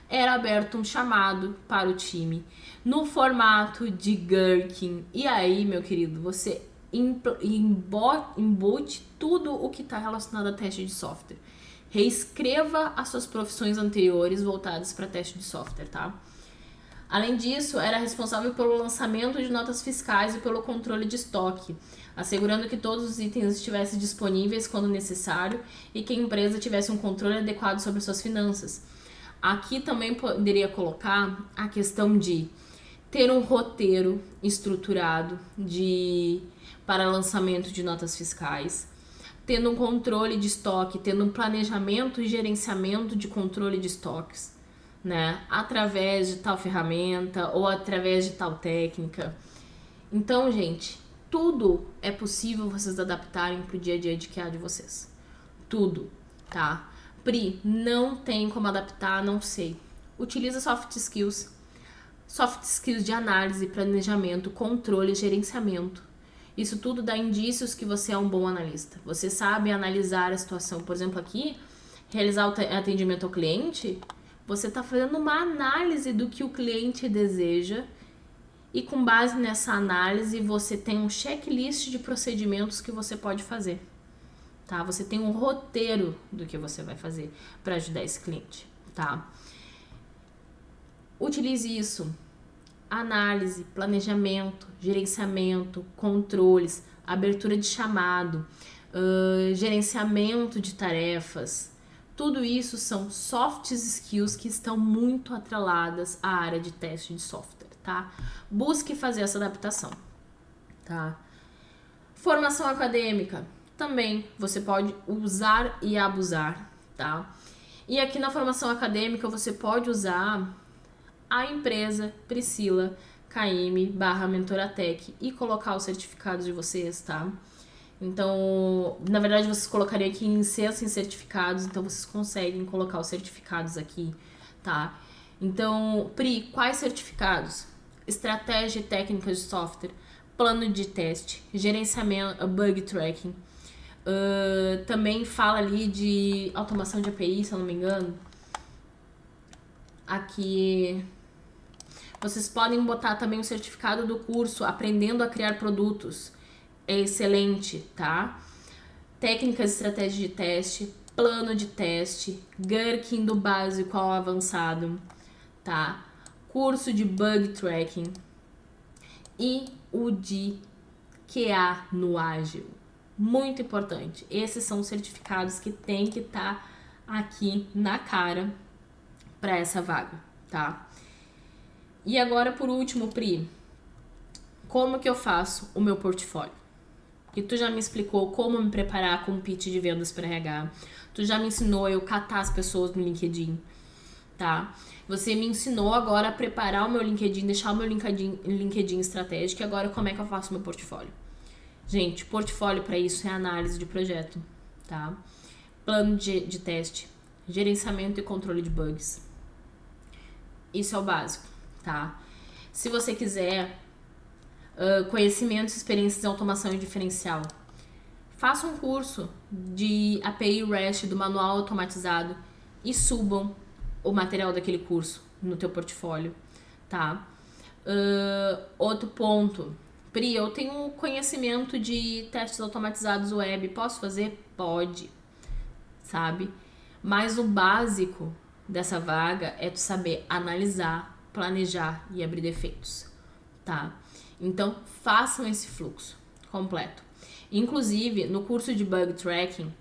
era aberto um chamado para o time no formato de gherkin. E aí, meu querido, você embute tudo o que está relacionado a teste de software. Reescreva as suas profissões anteriores voltadas para teste de software, tá? Além disso, era responsável pelo lançamento de notas fiscais e pelo controle de estoque, assegurando que todos os itens estivessem disponíveis quando necessário e que a empresa tivesse um controle adequado sobre suas finanças. Aqui também poderia colocar a questão de ter um roteiro estruturado para lançamento de notas fiscais, tendo um controle de estoque, tendo um planejamento e gerenciamento de controle de estoques, né? Através de tal ferramenta ou através de tal técnica. Então, gente, tudo é possível vocês adaptarem pro dia a dia de QA de vocês. Tudo, tá? Pri, não tem como adaptar, não sei. Utiliza soft skills. Soft skills de análise, planejamento, controle, gerenciamento. Isso tudo dá indícios que você é um bom analista. Você sabe analisar a situação. Por exemplo, aqui, realizar o atendimento ao cliente, você está fazendo uma análise do que o cliente deseja e com base nessa análise você tem um checklist de procedimentos que você pode fazer, tá? Você tem um roteiro do que você vai fazer para ajudar esse cliente, tá? Utilize isso. Análise, planejamento, gerenciamento, controles, abertura de chamado, gerenciamento de tarefas. Tudo isso são soft skills que estão muito atreladas à área de teste de software, tá? Busque fazer essa adaptação, tá? Formação acadêmica, também você pode usar e abusar, tá? E aqui na formação acadêmica você pode usar a empresa Priscila KM/Mentoratec e colocar os certificados de vocês, tá? Então, na verdade, vocês colocariam aqui em licença em certificados, então vocês conseguem colocar os certificados aqui, tá? Então, Pri, quais certificados? Estratégia e técnicas de software, plano de teste, gerenciamento, bug tracking. Também fala ali de automação de API, se eu não me engano. Aqui vocês podem botar também o certificado do curso Aprendendo a Criar Produtos. É excelente, tá? Técnicas e estratégia de teste, plano de teste, gherkin do básico ao avançado, tá? Curso de bug tracking e o de QA no ágil. Muito importante. Esses são os certificados que tem que estar aqui na cara para essa vaga, tá? E agora, por último, Pri, como que eu faço o meu portfólio? E tu já me explicou como me preparar com um pitch de vendas para RH. Tu já me ensinou a eu catar as pessoas no LinkedIn. tá? Você me ensinou agora a preparar o meu LinkedIn, deixar o meu LinkedIn estratégico, e agora como é que eu faço meu portfólio? Gente, portfólio para isso é análise de projeto, tá? Plano de teste, gerenciamento e controle de bugs. Isso é o básico, tá? Se você quiser conhecimentos, experiências de automação e diferencial, faça um curso de API REST do manual automatizado e subam o material daquele curso no teu portfólio, tá? Outro ponto. Pri, eu tenho conhecimento de testes automatizados web, posso fazer? Pode, sabe? Mas o básico dessa vaga é tu saber analisar, planejar e abrir defeitos, tá? Então, façam esse fluxo completo. Inclusive, no curso de Bug Tracking,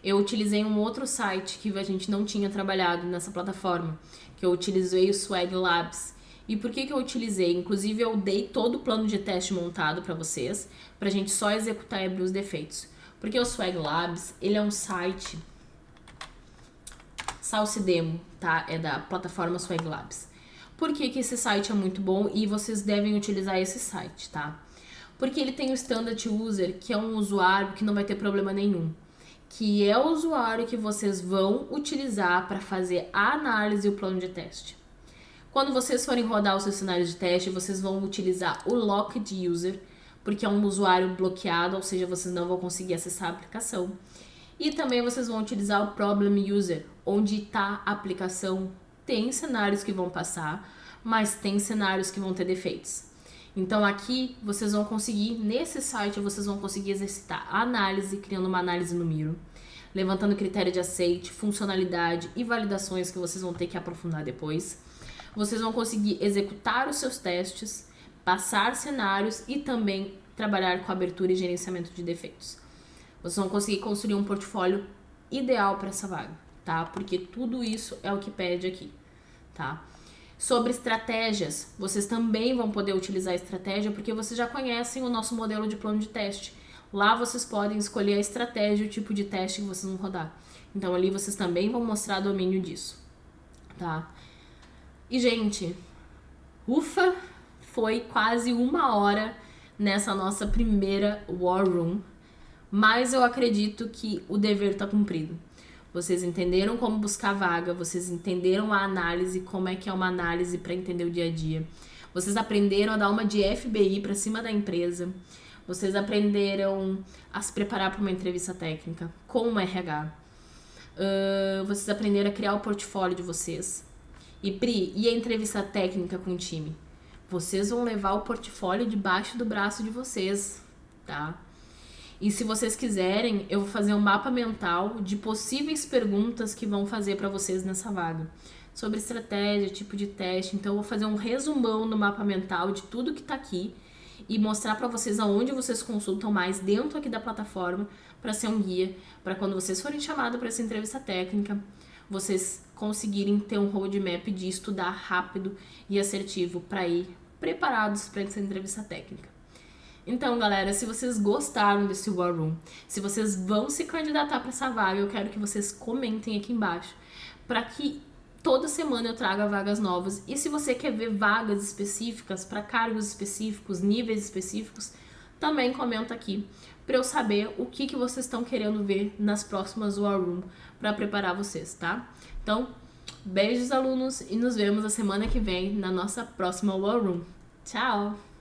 eu utilizei um outro site que a gente não tinha trabalhado nessa plataforma, que eu utilizei o Swag Labs. E por que eu utilizei? Inclusive, eu dei todo o plano de teste montado para vocês, pra gente só executar e abrir os defeitos. Porque o Swag Labs, ele é um site Salcidemo, tá? É da plataforma Swag Labs. Por que esse site é muito bom e vocês devem utilizar esse site, tá? Porque ele tem o Standard User, que é um usuário que não vai ter problema nenhum. Que é o usuário que vocês vão utilizar para fazer a análise e o plano de teste. Quando vocês forem rodar os seus cenários de teste, vocês vão utilizar o Locked User, porque é um usuário bloqueado, ou seja, vocês não vão conseguir acessar a aplicação. E também vocês vão utilizar o Problem User, onde está a aplicação. Tem cenários que vão passar, mas tem cenários que vão ter defeitos. Então aqui vocês vão conseguir, nesse site vocês vão conseguir exercitar a análise, criando uma análise no Miro, levantando critério de aceite, funcionalidade e validações que vocês vão ter que aprofundar depois. Vocês vão conseguir executar os seus testes, passar cenários e também trabalhar com abertura e gerenciamento de defeitos. Vocês vão conseguir construir um portfólio ideal para essa vaga, tá? Porque tudo isso é o que pede aqui, tá? Sobre estratégias, vocês também vão poder utilizar a estratégia porque vocês já conhecem o nosso modelo de plano de teste. Lá vocês podem escolher a estratégia e o tipo de teste que vocês vão rodar. Então ali vocês também vão mostrar domínio disso, tá? E gente, ufa, foi quase 1 hora nessa nossa primeira War Room, mas eu acredito que o dever está cumprido. Vocês entenderam como buscar vaga, vocês entenderam a análise, como é que é uma análise para entender o dia a dia. Vocês aprenderam a dar uma de FBI para cima da empresa. Vocês aprenderam a se preparar para uma entrevista técnica com o RH. Vocês aprenderam a criar o portfólio de vocês. E Pri, e a entrevista técnica com o time? Vocês vão levar o portfólio debaixo do braço de vocês, tá? E se vocês quiserem, eu vou fazer um mapa mental de possíveis perguntas que vão fazer para vocês nessa vaga. Sobre estratégia, tipo de teste. Então eu vou fazer um resumão no mapa mental de tudo que tá aqui e mostrar para vocês aonde vocês consultam mais dentro aqui da plataforma para ser um guia, para quando vocês forem chamados para essa entrevista técnica, vocês conseguirem ter um roadmap de estudar rápido e assertivo para ir preparados para essa entrevista técnica. Então, galera, se vocês gostaram desse War Room, se vocês vão se candidatar para essa vaga, eu quero que vocês comentem aqui embaixo, para que toda semana eu traga vagas novas. E se você quer ver vagas específicas, para cargos específicos, níveis específicos, também comenta aqui, para eu saber o que vocês estão querendo ver nas próximas War Room, para preparar vocês, tá? Então, beijos, alunos, e nos vemos a semana que vem na nossa próxima War Room. Tchau!